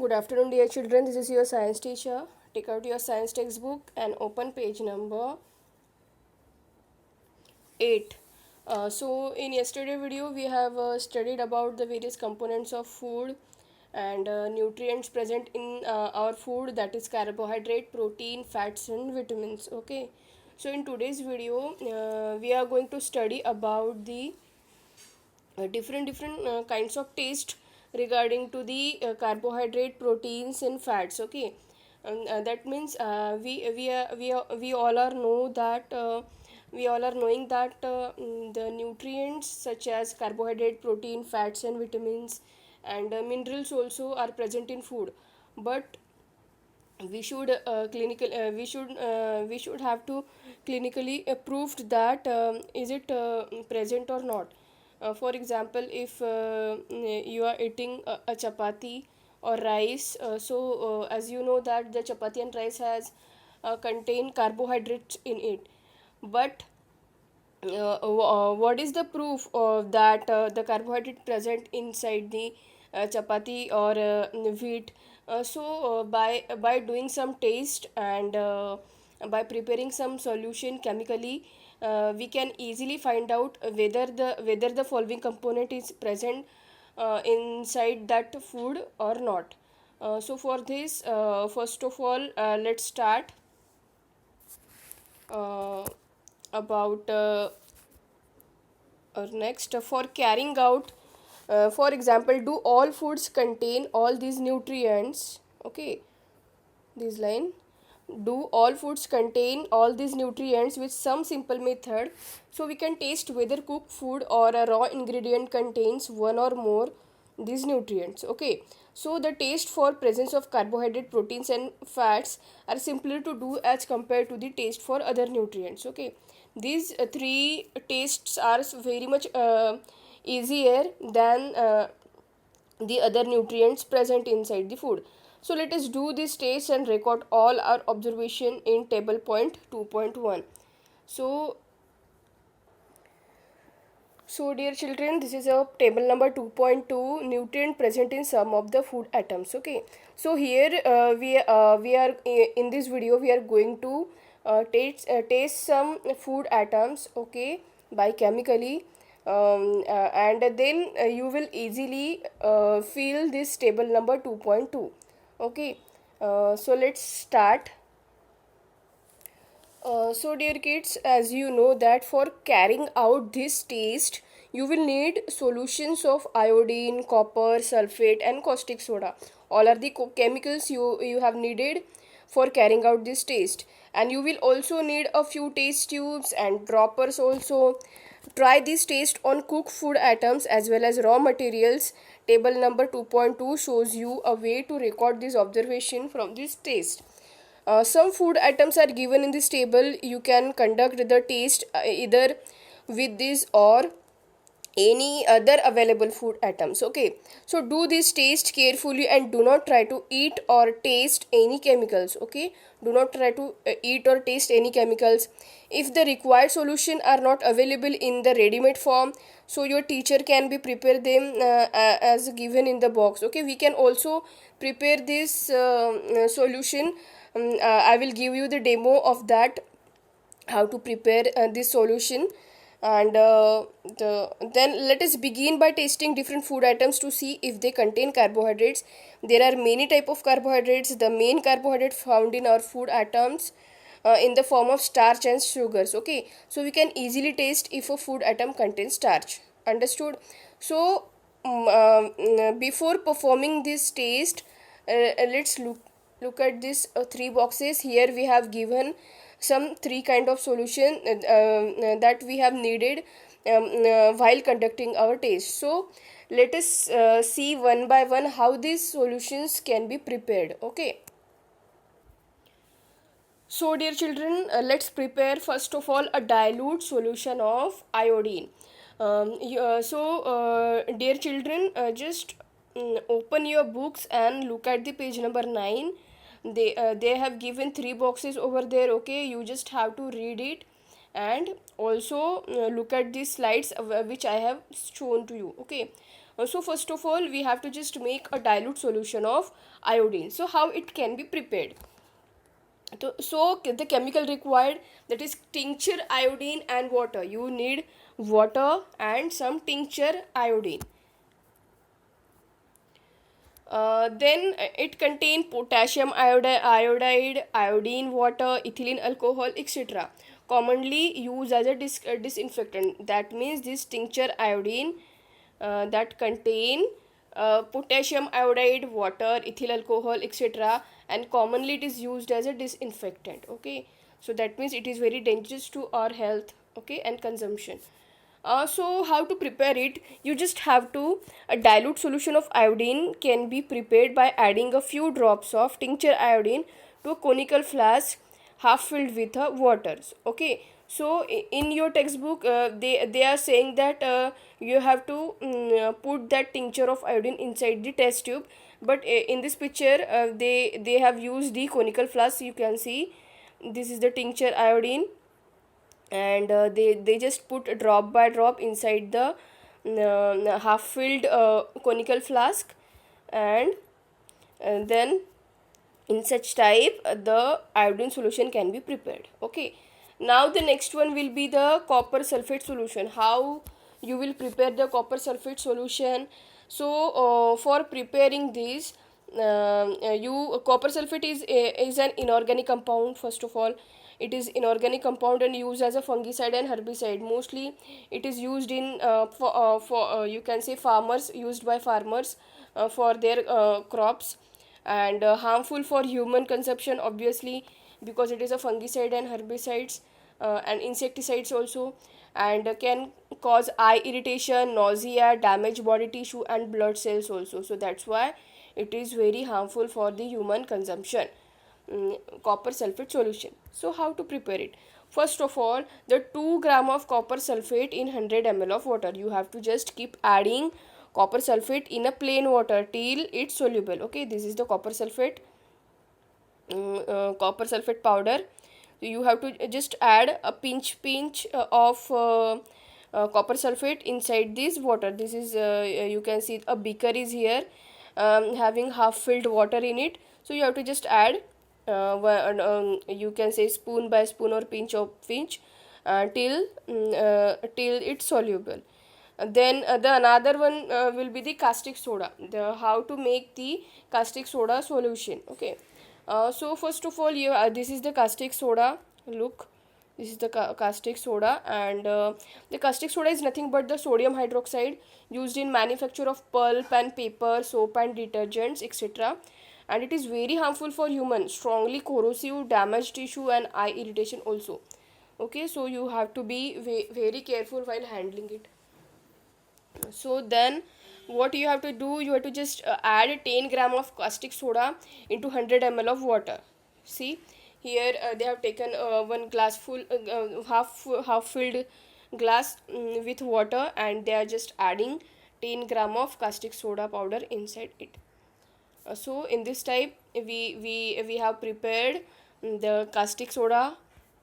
Good afternoon, dear children. This is your science teacher. Take out your science textbook and open page number 8. In yesterday video, we have studied about the various components of food and nutrients present in our food, that is carbohydrate, protein, fats and vitamins. Okay. So in today's video, we are going to study about the different kinds of taste regarding to the carbohydrate, proteins and fats. Okay. That means we all are know that we all are knowing that the nutrients such as carbohydrate, protein, fats and vitamins and minerals also are present in food, but we should have to clinically proved that is it present or not. For example, if you are eating a chapati or rice, as you know that the chapati and rice has contain carbohydrates in it, but what is the proof of that the carbohydrate present inside the chapati or wheat. By doing some taste and by preparing some solution chemically, we can easily find out whether the following component is present inside that food or not. For this, first of all, let's start uh, about next for carrying out, for example, do all foods contain all these nutrients? Okay, this line, do all foods contain all these nutrients with some simple method, so we can taste whether cooked food or a raw ingredient contains one or more these nutrients. Okay, so the taste for presence of carbohydrate, proteins and fats are simpler to do as compared to the taste for other nutrients. Okay, these three tastes are very much easier than the other nutrients present inside the food. So let us do this test and record all our observation in table point 2.1. So dear children, this is a table number 2.2, nutrient present in some of the food atoms. Okay, so here we are in this video we are going to taste some food atoms. Okay, by chemically, and then you will easily feel this table number 2.2. Okay, so let's start. Dear kids, as you know that for carrying out this taste, you will need solutions of iodine, copper, sulfate and caustic soda. All are the chemicals you have needed for carrying out this taste. And you will also need a few taste tubes and droppers also. Try this taste on cooked food items as well as raw materials. Table number 2.2 shows you a way to record this observation from this taste. Some food items are given in this table. You can conduct the taste either with this or any other available food items. Okay, so do this taste carefully and do not try to eat or taste any chemicals. Okay, do not try to eat or taste any chemicals. If the required solution are not available in the ready-made form, so your teacher can be prepare them as given in the box. Okay, we can also prepare this solution. I will give you the demo of that, how to prepare this solution. And then let us begin by tasting different food items to see if they contain carbohydrates. There are many type of carbohydrates. The main carbohydrate found in our food atoms in the form of starch and sugars. Okay, so we can easily taste if a food atom contains starch. Understood? So before performing this taste, let's look at this three boxes. Here we have given some three kind of solution that we have needed while conducting our taste. So let us see one by one how these solutions can be prepared. Okay, so dear children, let's prepare first of all a dilute solution of iodine. Dear children, just open your books and look at the page number 9. They have given three boxes over there. Okay, you just have to read it and also look at these slides which I have shown to you. Okay, So first of all, we have to just make a dilute solution of iodine. So how it can be prepared? So the chemical required, that is tincture iodine and water. You need water and some tincture iodine. Then it contain potassium iodide, iodine, water, ethylene alcohol, etc. Commonly used as a disinfectant. That means this tincture iodine that contain potassium iodide, water, ethyl alcohol, etc. And commonly it is used as a disinfectant. Okay, so that means it is very dangerous to our health. Okay, and consumption. So how to prepare it? You just have to, a dilute solution of iodine can be prepared by adding a few drops of tincture iodine to a conical flask half filled with water. Okay, so in your textbook they are saying that you have to put that tincture of iodine inside the test tube, but in this picture they have used the conical flask. You can see this is the tincture iodine, and they just put drop by drop inside the half filled conical flask, and then in such type the iodine solution can be prepared. Okay, now the next one will be the copper sulfate solution. How you will prepare the copper sulfate solution? So for preparing this, you copper sulfate is an inorganic compound. First of all, it is inorganic compound and used as a fungicide and herbicide. Mostly it is used in for you can say farmers, used by farmers for their crops, and harmful for human consumption, obviously, because it is a fungicide and herbicides and insecticides also, and can cause eye irritation, nausea, damage body tissue and blood cells also. So that's why it is very harmful for the human consumption. Copper sulfate solution. So how to prepare it? First of all, the 2 gram of copper sulfate in 100 ml of water. You have to just keep adding copper sulfate in a plain water till it's soluble. Okay, this is the copper sulfate, copper sulfate powder. So you have to just add a pinch of copper sulfate inside this water. This is you can see a beaker is here, having half filled water in it. So you have to just add you can say spoon by spoon or pinch of pinch till it's soluble. Then the another one will be the caustic soda. The how to make the caustic soda solution. Okay, so first of all, you this is the caustic soda. Look, this is the caustic soda, and the caustic soda is nothing but the sodium hydroxide used in manufacture of pulp and paper, soap and detergents, etc. And it is very harmful for human, strongly corrosive, damage tissue and eye irritation also. Okay, so you have to be very careful while handling it. So then what you have to do, you have to just add 10 gram of caustic soda into 100 ml of water. See here they have taken one glass full half filled glass with water, and they are just adding 10 gram of caustic soda powder inside it. So in this type we have prepared the caustic soda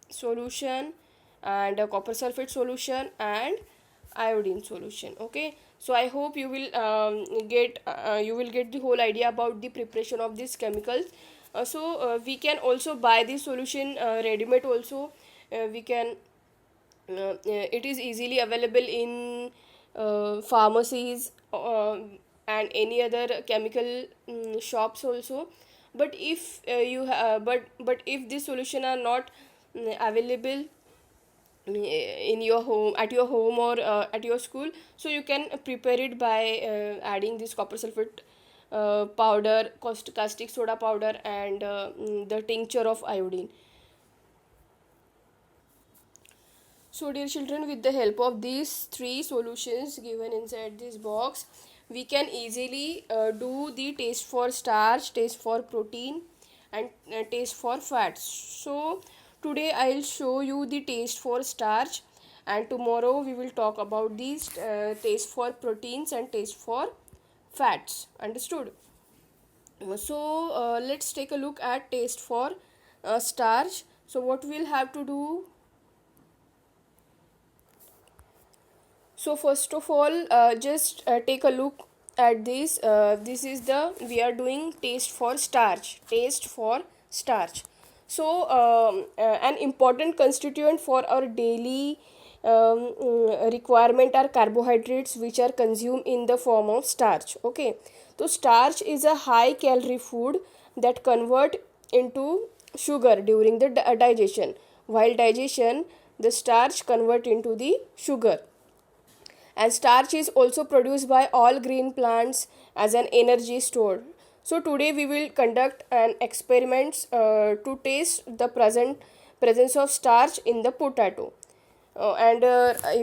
solution, and a copper sulfate solution, and iodine solution. Okay, so I hope you will get the whole idea about the preparation of these chemicals. We can also buy this solution ready made also. We can it is easily available in pharmacies and any other chemical shops also. But if but if this solution are not available in your home, at your home, or at your school, so you can prepare it by adding this copper sulfate powder, caustic soda powder, and the tincture of iodine. So dear children, with the help of these three solutions given inside this box, we can easily do the taste for starch, taste for protein, and taste for fats. So today I'll show you the taste for starch, and tomorrow we will talk about these taste for proteins and taste for fats. Understood? So let's take a look at taste for starch. So what we'll have to do, So first of all, just take a look at this. This is the we are doing taste for starch. Taste for starch. So an important constituent for our daily requirement are carbohydrates, which are consumed in the form of starch. Okay, so starch is a high calorie food that convert into sugar during the digestion. While digestion, the starch convert into the sugar, and starch is also produced by all green plants as an energy store. So today we will conduct an experiment to taste the presence of starch in the potato. And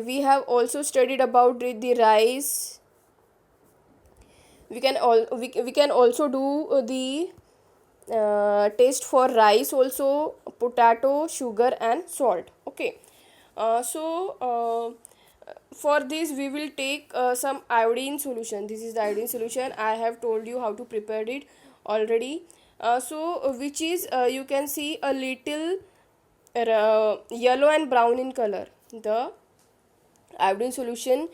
we have also studied about the rice. We can also do the taste for rice also, potato, sugar and salt. Okay, for this we will take some iodine solution. This is the iodine solution. I have told you how to prepare it already. Which is you can see a little yellow and brown in color. The iodine solution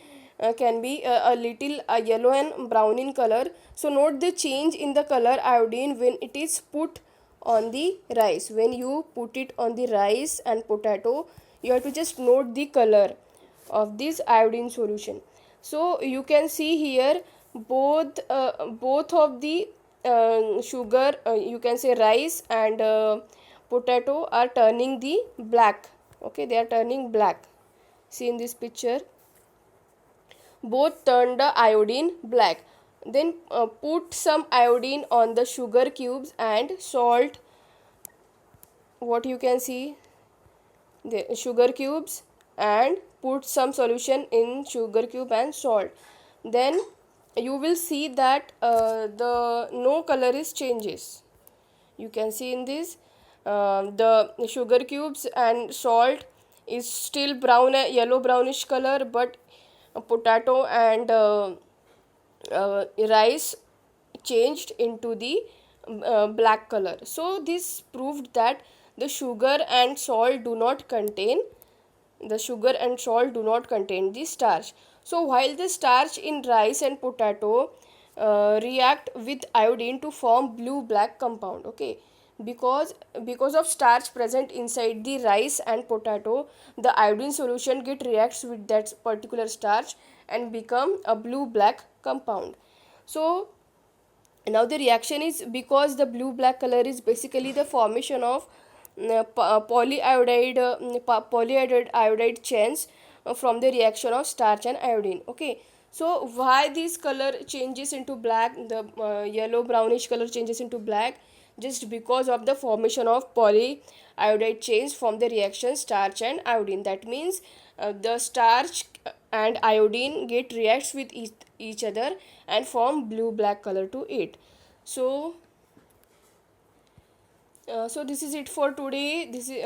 can be a little yellow and brown in color. So note the change in the color iodine when it is put on the rice. When you put it on the rice and potato, you have to just note the color of this iodine solution. So you can see here both of the sugar, you can say rice and potato are turning the black. Okay, they are turning black. See in this picture, both turn the iodine black. Then put some iodine on the sugar cubes and salt. What you can see, the sugar cubes, and put some solution in sugar cube and salt. Then you will see that the no color is changes. You can see in this the sugar cubes and salt is still brown, yellow brownish color, but potato and rice changed into the black color. So this proved that the sugar and salt do not contain the starch. So while the starch in rice and potato react with iodine to form blue black compound. Okay, because of starch present inside the rice and potato, the iodine solution reacts with that particular starch and become a blue black compound. So now the reaction is, because the blue black color is basically the formation of polyiodide iodide chains from the reaction of starch and iodine. Okay, so why this color changes into black, the yellow brownish color changes into black? Just because of the formation of polyiodide chains from the reaction starch and iodine. That means the starch and iodine reacts with each other and form blue black color to it. So so this is it for today. This is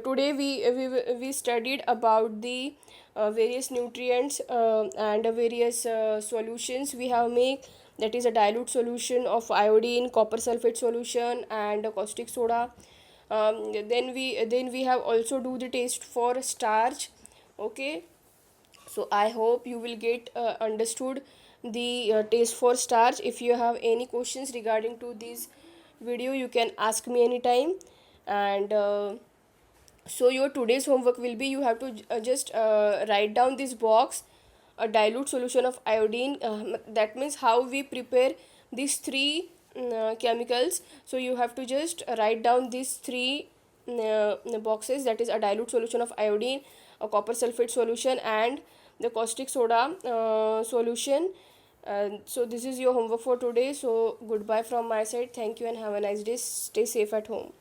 today we studied about the various nutrients and various solutions we have made. That is a dilute solution of iodine, copper sulfate solution and caustic soda. Then we have also do the taste for starch. Okay, so I hope you will get understood the taste for starch. If you have any questions regarding to this video, you can ask me anytime. And so your today's homework will be, you have to just write down this box, a dilute solution of iodine. That means how we prepare these three chemicals. So you have to just write down these three boxes, that is a dilute solution of iodine, a copper sulfate solution and the caustic soda solution. So this is your homework for today. So goodbye from my side. Thank you and have a nice day. Stay safe at home.